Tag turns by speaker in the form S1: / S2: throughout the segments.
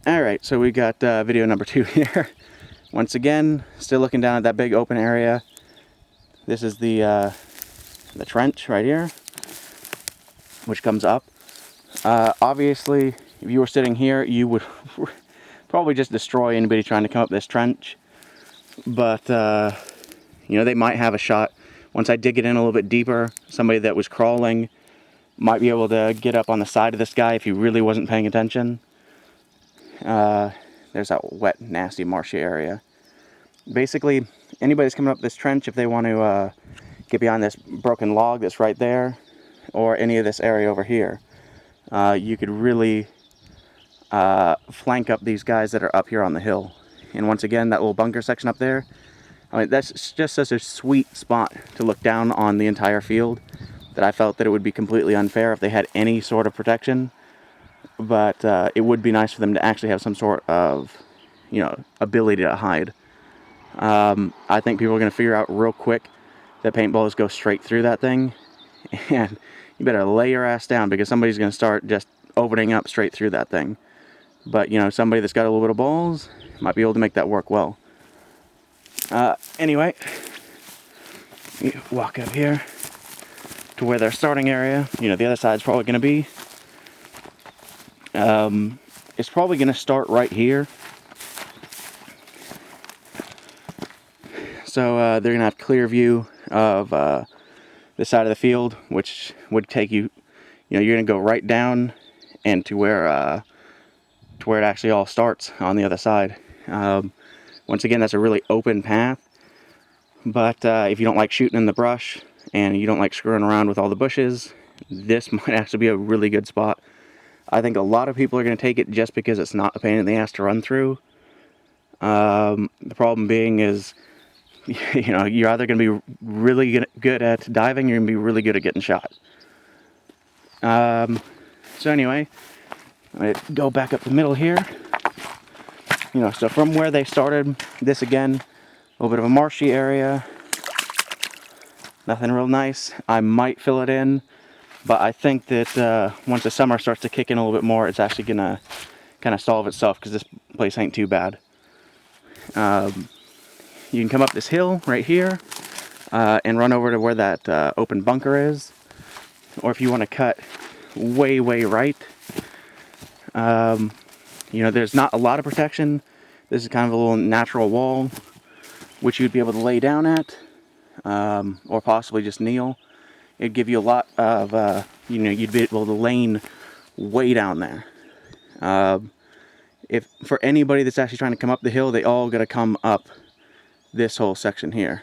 S1: Alright, so we got video number 2 here. Once again, still looking down at that big open area. This is the trench right here, which comes up. Obviously, if you were sitting here, you would probably just destroy anybody trying to come up this trench. But, you know, they might have a shot. Once I dig it in a little bit deeper, somebody that was crawling might be able to get up on the side of this guy if he really wasn't paying attention. There's that wet, nasty, marshy area. Basically, anybody that's coming up this trench, if they want to get behind this broken log that's right there, or any of this area over here, you could really flank up these guys that are up here on the hill. And once again, that little bunker section up there, I mean, that's just such a sweet spot to look down on the entire field that I felt that it would be completely unfair if they had any sort of protection. But it would be nice for them to actually have some sort of, you know, ability to hide. I think people are going to figure out real quick that paintballs go straight through that thing, and you better lay your ass down because somebody's going to start just opening up straight through that thing. But, you know, somebody that's got a little bit of balls might be able to make that work well. Anyway, you walk up here to where their starting area, you know, the other side's probably going to be. It's probably going to start right here. So they're going to have clear view of this side of the field, which would take you, you know, you're going to go right down and to where it actually all starts on the other side. Once again, that's a really open path. But if you don't like shooting in the brush and you don't like screwing around with all the bushes, this might actually be a really good spot. I think a lot of people are going to take it just because it's not a pain in the ass to run through. The problem being is, you know, you're either going to be really good at diving or you're going to be really good at getting shot. So anyway, I go back up the middle here. You know, so from where they started, this again, a little bit of a marshy area. Nothing real nice. I might fill it in, but I think that once the summer starts to kick in a little bit more, it's actually going to kind of solve itself because this place ain't too bad. You can come up this hill right here and run over to where that open bunker is. Or if you want to cut way right, you know, there's not a lot of protection. This is kind of a little natural wall, which you'd be able to lay down at, or possibly just kneel. It'd give you a lot of, you know, you'd be able to lane way down there. If for anybody that's actually trying to come up the hill, they all got to come up this whole section here.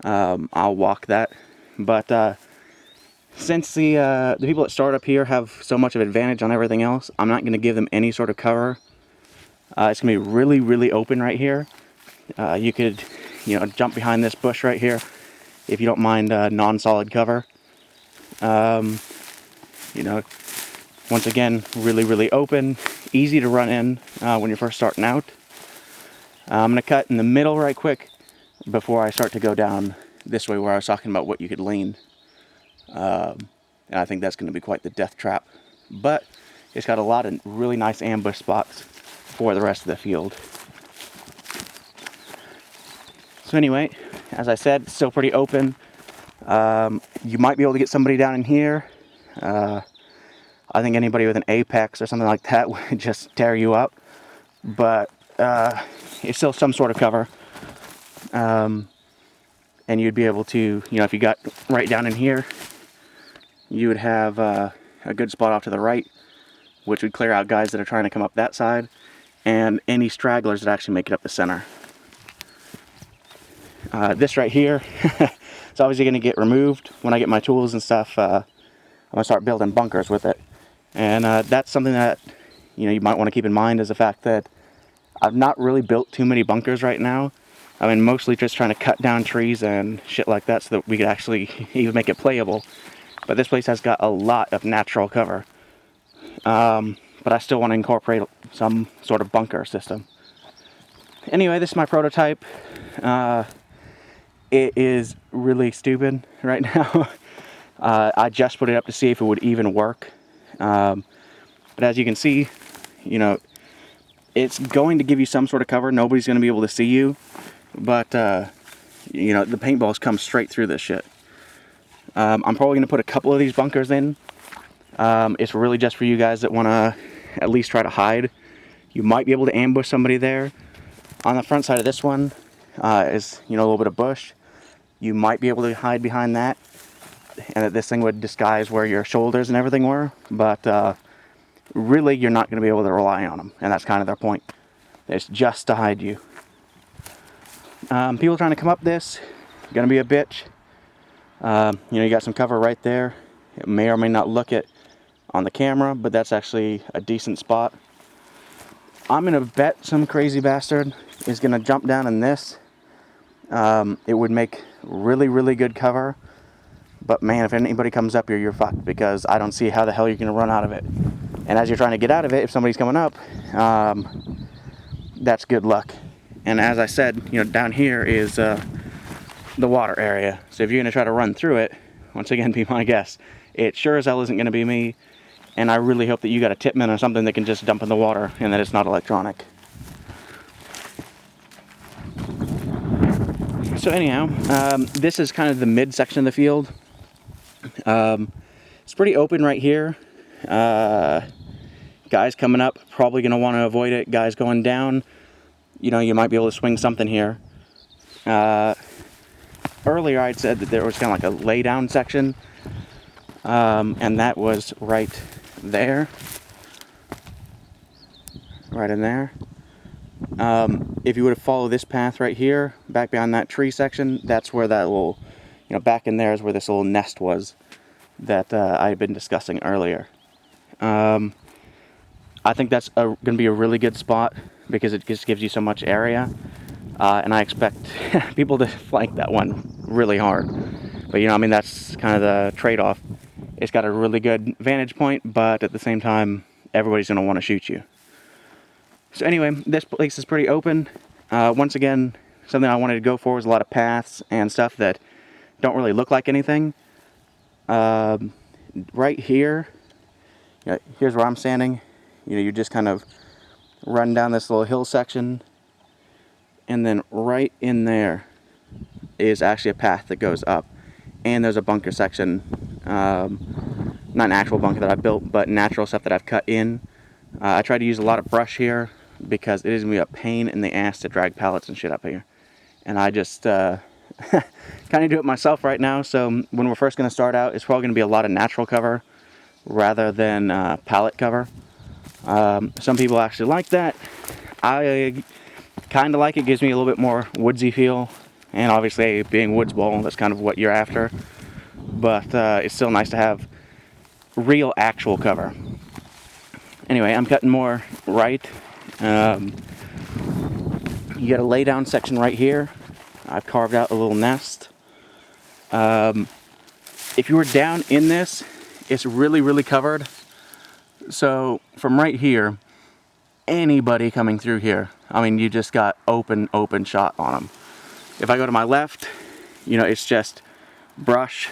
S1: I'll walk that, but since the people that start up here have so much of an advantage on everything else, I'm not going to give them any sort of cover. It's going to be really open right here. You could, you know, jump behind this bush right here if you don't mind non-solid cover. You know, once again, really open, easy to run in when you're first starting out. I'm going to cut in the middle right quick before I start to go down this way where I was talking about what you could lean. And I think that's going to be quite the death trap. But it's got a lot of really nice ambush spots for the rest of the field. So anyway, as I said, it's still pretty open. You might be able to get somebody down in here. I think anybody with an apex or something like that would just tear you up. But it's still some sort of cover. And you'd be able to, you know, if you got right down in here, you would have a good spot off to the right, which would clear out guys that are trying to come up that side, and any stragglers that actually make it up the center. This right here, it's obviously going to get removed when I get my tools and stuff. I'm going to start building bunkers with it. And that's something that, you know, you might want to keep in mind, is the fact that I've not really built too many bunkers right now. I mean, mostly just trying to cut down trees and shit like that so that we could actually even make it playable. But this place has got a lot of natural cover. But I still want to incorporate some sort of bunker system. Anyway, this is my prototype. It is really stupid right now. I just put it up to see if it would even work. But as you can see, you know, it's going to give you some sort of cover. Nobody's going to be able to see you, but you know, the paintballs come straight through this shit. I'm probably going to put a couple of these bunkers in. It's really just for you guys that want to at least try to hide. You might be able to ambush somebody there. On the front side of this one is, you know, a little bit of bush. You might be able to hide behind that, and that this thing would disguise where your shoulders and everything were, but really you're not going to be able to rely on them, and that's kind of their point. It's just to hide you. People trying to come up this, going to be a bitch. You know, you got some cover right there. It may or may not look it on the camera, but that's actually a decent spot. I'm going to bet some crazy bastard is going to jump down in this. It would make really, really good cover. But man, if anybody comes up here, you're fucked, because I don't see how the hell you're going to run out of it. And as you're trying to get out of it, if somebody's coming up, that's good luck. And as I said, you know, down here is the water area. So if you're going to try to run through it, once again, be my guest. It sure as hell isn't going to be me. And I really hope that you got a tipman or something that can just dump in the water and that it's not electronic. So anyhow, this is kind of the mid section of the field. It's pretty open right here. Guys coming up, probably going to want to avoid it. Guys going down, you know, you might be able to swing something here. Earlier I'd said that there was kind of like a lay down section. And that was right there. Right in there. If you were to follow this path right here, back behind that tree section, that's where that little, you know, back in there is where this little nest was that I had been discussing earlier. I think that's going to be a really good spot because it just gives you so much area. And I expect people to flank that one really hard. But, you know, I mean, that's kind of the trade-off. It's got a really good vantage point, but at the same time, everybody's going to want to shoot you. So anyway, this place is pretty open. Once again, something I wanted to go for was a lot of paths and stuff that don't really look like anything. Right here, you know, here's where I'm standing. You know, you just kind of run down this little hill section, and then right in there is actually a path that goes up. And there's a bunker section, not an actual bunker that I built, but natural stuff that I've cut in. I try to use a lot of brush here because it is going to be a pain in the ass to drag pallets and shit up here. And I just kind of do it myself right now, so when we're first going to start out, it's probably going to be a lot of natural cover rather than pallet cover. Some people actually like that. I kind of like it. Gives me a little bit more woodsy feel. And obviously, being Woodsball, that's kind of what you're after. But it's still nice to have real, actual cover. Anyway, I'm cutting more right. You got a lay down section right here. I've carved out a little nest. If you were down in this, it's really, really covered. So from right here, anybody coming through here, I mean, you just got open shot on them. If I go to my left, you know, it's just brush.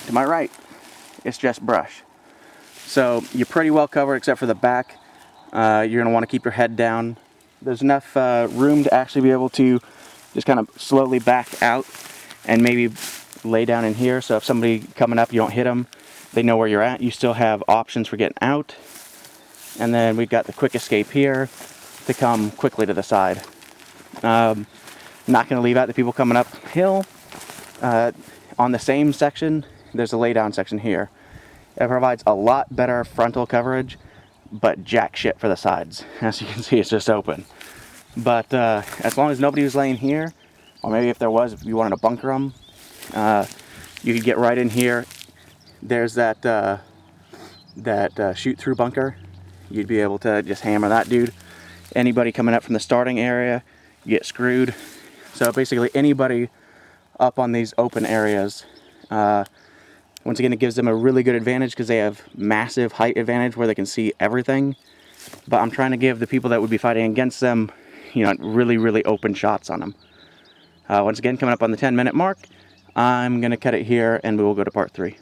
S1: To my right, it's just brush. So you're pretty well covered except for the back. You're going to want to keep your head down. There's enough room to actually be able to just kind of slowly back out and maybe lay down in here. So if somebody coming up, you don't hit them, they know where you're at. You still have options for getting out. And then we've got the quick escape here to come quickly to the side. Not going to leave out the people coming uphill. On the same section, there's a lay down section here. It provides a lot better frontal coverage, but jack shit for the sides. As you can see, it's just open. But as long as nobody was laying here, or maybe if there was, if you wanted to bunker them, you could get right in here. There's that shoot-through bunker. You'd be able to just hammer that dude. Anybody coming up from the starting area, you get screwed. So basically anybody up on these open areas, once again, it gives them a really good advantage because they have massive height advantage where they can see everything. But I'm trying to give the people that would be fighting against them, you know, really, really open shots on them. Once again, coming up on the 10-minute mark, I'm going to cut it here and we will go to part 3.